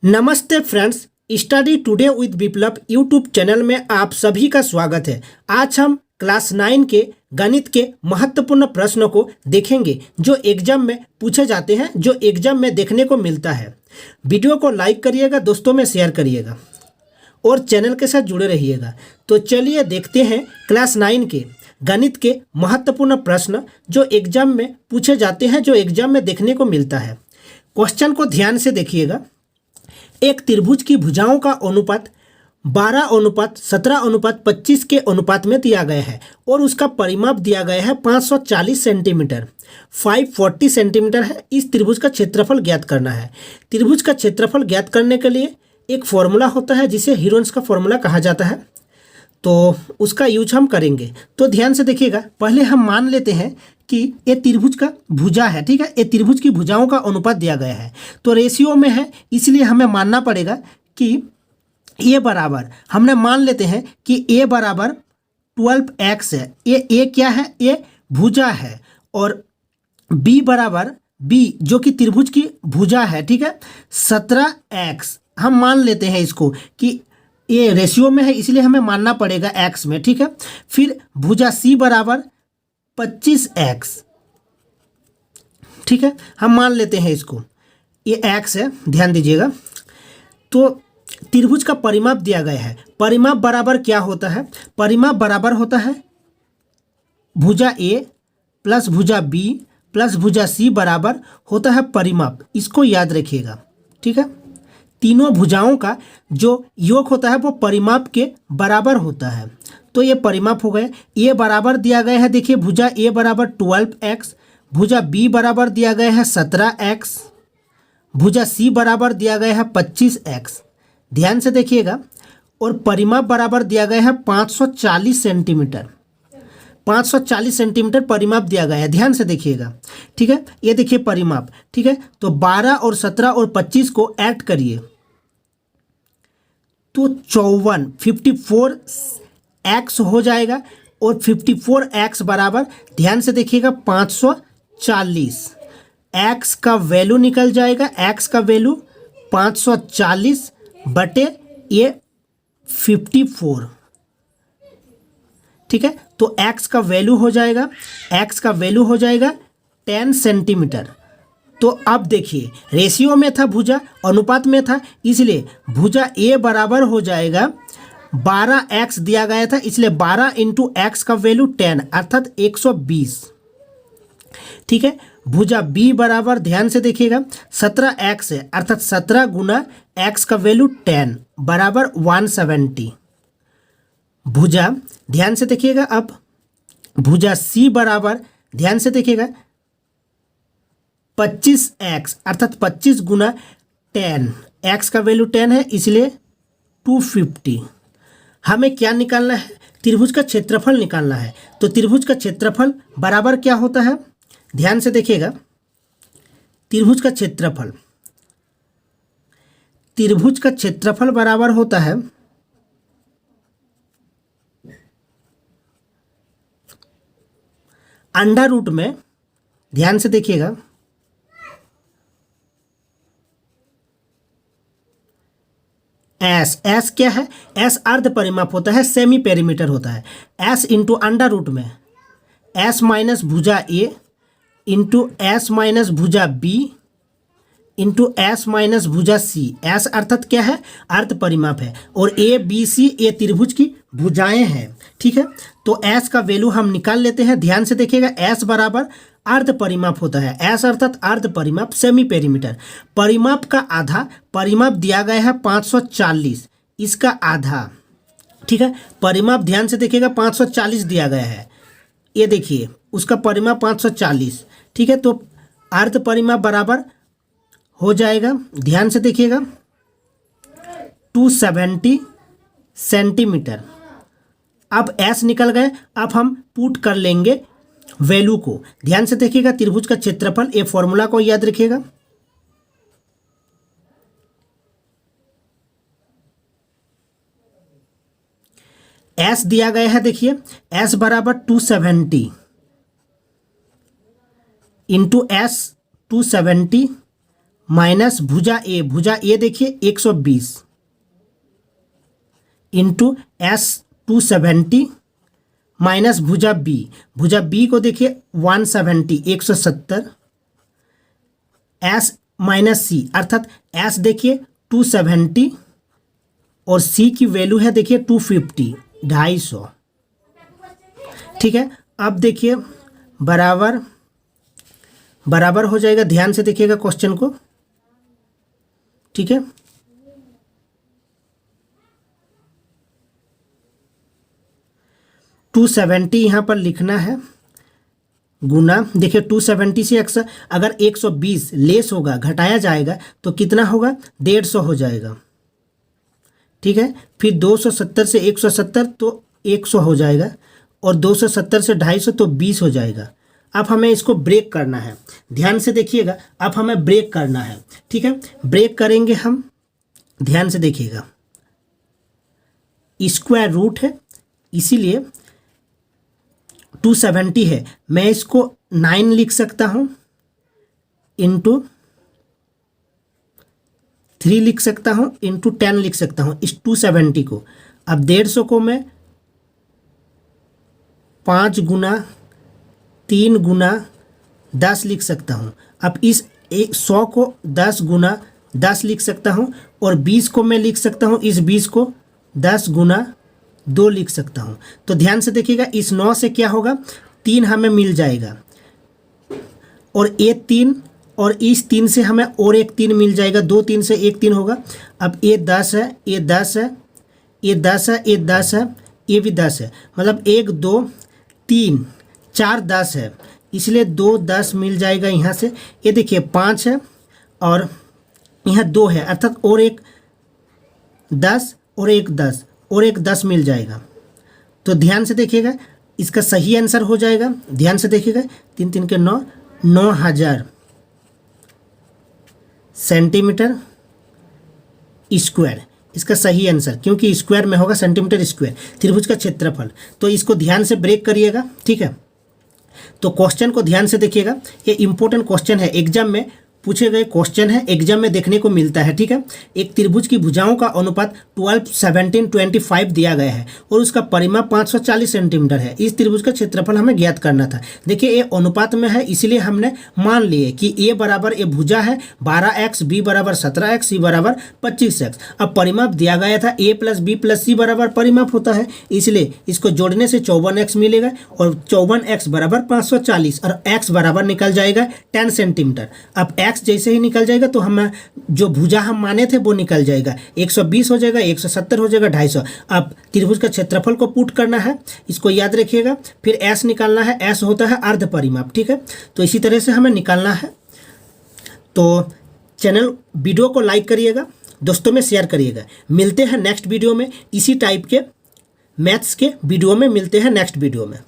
नमस्ते friends, study today with Viplav YouTube channel में आप सभी का स्वागत है। आज हम क्लास 9 के गणित के महत्वपूर्ण प्रश्नों को देखेंगे जो एग्जाम में पूछे जाते हैं, जो एग्जाम में देखने को मिलता है। वीडियो को लाइक करिएगा, दोस्तों में शेयर करिएगा और चैनल के साथ जुड़े रहिएगा। तो चलिए देखते हैं क्लास 9 के गणित के महत्वपूर्ण प्रश्न जो एग्जाम में पूछे जाते हैं, जो एग्जाम में देखने को मिलता है। क्वेश्चन को ध्यान से देखिएगा। एक त्रिभुज की भुजाओं का अनुपात 12:17:25 के अनुपात में दिया गया है और उसका परिमाप दिया गया है 540 सेंटीमीटर, 540 सेंटीमीटर है। इस त्रिभुज का क्षेत्रफल ज्ञात करना है। त्रिभुज का क्षेत्रफल ज्ञात करने के लिए एक फॉर्मूला होता है जिसे हीरोन्स का फॉर्मूला कहा जाता है, तो उसका यूज हम करेंगे। तो ध्यान से देखिएगा। पहले हम मान लेते हैं कि ये त्रिभुज का भुजा है, ठीक है। ये त्रिभुज की भुजाओं का अनुपात दिया गया है, तो रेशियो में है, इसलिए हमें मानना पड़ेगा कि ए बराबर, हमने मान लेते हैं कि ए बराबर 12x है। ए क्या है? ए भुजा है। और बी बराबर, बी जो कि त्रिभुज की भुजा है, ठीक है, 17x हम मान लेते हैं इसको कि ये रेशियो में है, इसलिए हमें मानना पड़ेगा x में, ठीक है। फिर भुजा सी बराबर 25x, ठीक है, हम मान लेते हैं इसको, ये x है, ध्यान दीजिएगा। तो त्रिभुज का परिमाप दिया गया है। परिमाप बराबर क्या होता है? परिमाप बराबर होता है भुजा a प्लस भुजा b प्लस भुजा c बराबर होता है परिमाप। इसको याद रखिएगा, ठीक है। तीनों भुजाओं का जो योग होता है वो परिमाप के बराबर होता है, तो ये परिमाप हो गए। ए बराबर दिया गया है, देखिए भुजा ए बराबर 12x, भुजा बी बराबर दिया गया है 17x, भुजा सी बराबर दिया गया है 25x। ध्यान से देखिएगा। और परिमाप बराबर दिया गया है 540 सेंटीमीटर, 540 सेंटीमीटर परिमाप दिया गया है। ध्यान से देखिएगा, ठीक है। ये देखिए परिमाप, ठीक है। तो 12 और 17 और 25 को ऐड करिए तो 54 हो जाएगा। और 54x बराबर, ध्यान से देखिएगा, 540। x का वैल्यू निकल जाएगा, x का वैल्यू 540 बटे ये 54, ठीक है। तो x का वैल्यू हो जाएगा, x का वैल्यू हो जाएगा 10 सेंटीमीटर। तो अब देखिए, रेशियो में था भुजा, अनुपात में था, इसलिए भुजा a बराबर हो जाएगा 12x दिया गया था, इसलिए 12 इंटू एक्स का वैल्यू 10 अर्थात 120, ठीक है। भुजा b बराबर, ध्यान से देखिएगा, 17x है, अर्थात 17 गुना x का वैल्यू 10 बराबर 170। भुजा, ध्यान से देखिएगा, अब भुजा c बराबर, ध्यान से देखिएगा, 25x अर्थात 25 गुना 10, x का वैल्यू 10 है, इसलिए 250। हमें क्या निकालना है? त्रिभुज का क्षेत्रफल निकालना है। तो त्रिभुज का क्षेत्रफल बराबर क्या होता है? ध्यान से देखिएगा। त्रिभुज का क्षेत्रफल, त्रिभुज का क्षेत्रफल बराबर होता है अंडर रूट में, ध्यान से देखिएगा, एस क्या है? एस अर्ध परिमाप होता है, सेमी पेरीमीटर होता है। एस इंटू अंडर रूट में एस माइनस भुजा ए इंटू एस माइनस भुजा बी इंटू एस माइनस भुजा सी। एस अर्थात क्या है? अर्ध परिमाप है। और ए बी सी ये त्रिभुज की भुजाएं हैं, ठीक है। तो एस का वैल्यू हम निकाल लेते हैं। ध्यान से देखिएगा, एस बराबर अर्ध परिमाप होता है। एस अर्थात अर्ध परिमाप, सेमी पेरीमीटर। परिमाप का आधा, परिमाप दिया गया है 540, इसका आधा, ठीक है। परिमाप ध्यान से देखिएगा 540 दिया गया है, ये देखिए उसका परिमाप 540, ठीक है। तो अर्ध परिमाप बराबर हो जाएगा, ध्यान से देखिएगा, 270 सेंटीमीटर। अब एस निकल गए, अब हम पुट कर लेंगे वैल्यू को। ध्यान से देखिएगा, त्रिभुज का क्षेत्रफल, ये फॉर्मूला को याद रखिएगा। एस दिया गया है, देखिए एस बराबर 270 इंटू एस 270 माइनस भुजा ए देखिए 120 इंटू एस 270 माइनस भुजा बी को देखिए 170 170 एस माइनस सी अर्थात एस देखिए 270 और सी की वैल्यू है देखिए 250 250। ठीक है, अब देखिए बराबर बराबर हो जाएगा, ध्यान से देखिएगा क्वेश्चन को। ठीक है, टू 270 यहाँ पर लिखना है गुना, देखिए 270 से अक्सर अगर 120 लेस होगा घटाया जाएगा तो कितना होगा 150 हो जाएगा। ठीक है, फिर 270 से 170 तो 100 हो जाएगा और 270 से 250 तो 20 हो जाएगा। अब हमें इसको ब्रेक करना है, ध्यान से देखिएगा, अब हमें ब्रेक करना है। ठीक है, ब्रेक करेंगे हम, ध्यान से देखिएगा, स्क्वायर रूट है इसीलिए 270 है, मैं इसको 9 लिख सकता हूँ इंटू 3 लिख सकता हूँ इंटू 10 लिख सकता हूँ इस 270 को। अब 150 को मैं 5 गुना 3 गुना 10 लिख सकता हूँ। अब इस 100 को 10 गुना 10 लिख सकता हूँ और 20 को मैं लिख सकता हूँ, इस 20 को 10 गुना 2 लिख सकता हूँ। तो ध्यान से देखिएगा, इस 9 से क्या होगा 3 हमें मिल जाएगा और ये 3 और इस 3 से हमें और एक 3 मिल जाएगा, 2 3 से 1 3 होगा। अब ये 10 है, ये 10 है, ये 10 है, ये 10 है, ये भी 10 है, मतलब 1 2 3 4 10 है, इसलिए 2 10 मिल जाएगा यहाँ से। ये देखिए 5 है और यहाँ 2 है, अर्थात और एक 10 और एक 10 और एक 10 मिल जाएगा। तो ध्यान से देखिएगा, इसका सही आंसर हो जाएगा, ध्यान से देखिएगा, 3 3 के 9 9000 सेंटीमीटर स्क्वायर इसका सही आंसर, क्योंकि स्क्वायर में होगा सेंटीमीटर स्क्वायर त्रिभुज का क्षेत्रफल। तो इसको ध्यान से ब्रेक करिएगा। ठीक है, तो क्वेश्चन को ध्यान से देखिएगा, ये इंपॉर्टेंट क्वेश्चन है, एग्जाम में पूछे गए क्वेश्चन है, एग्जाम में देखने को मिलता है। ठीक है, एक त्रिभुज की भुजाओं का अनुपात 12 17 25 दिया गया है और उसका परिमाप 540 सेंटीमीटर है। इस त्रिभुज का क्षेत्रफल हमें ज्ञात करना था। देखिए ये अनुपात में है, इसलिए हमने मान लिए कि ए बराबर ये भुजा है 12x, बी बराबर 17x, सी बराबर 25x। अब परिमाप दिया गया था a प्लस बी प्लस सी बराबर परिमाप होता है, इसलिए इसको जोड़ने से 54x मिलेगा और 54x बराबर 540 और x बराबर निकल जाएगा 10 सेंटीमीटर। अब x जैसे ही निकल जाएगा तो हम जो भुजा हम माने थे वो निकल जाएगा, 120 हो जाएगा, 170 हो जाएगा, 250। अब त्रिभुज का क्षेत्रफल को पुट करना है, इसको याद रखिएगा। फिर s निकालना है, s होता है अर्ध परिमाप। ठीक है, तो इसी तरह से हमें निकालना है। तो चैनल वीडियो को लाइक करिएगा, दोस्तों में शेयर करिएगा। मिलते हैं नेक्स्ट वीडियो में, इसी टाइप के मैथ्स के वीडियो में मिलते हैं नेक्स्ट वीडियो में।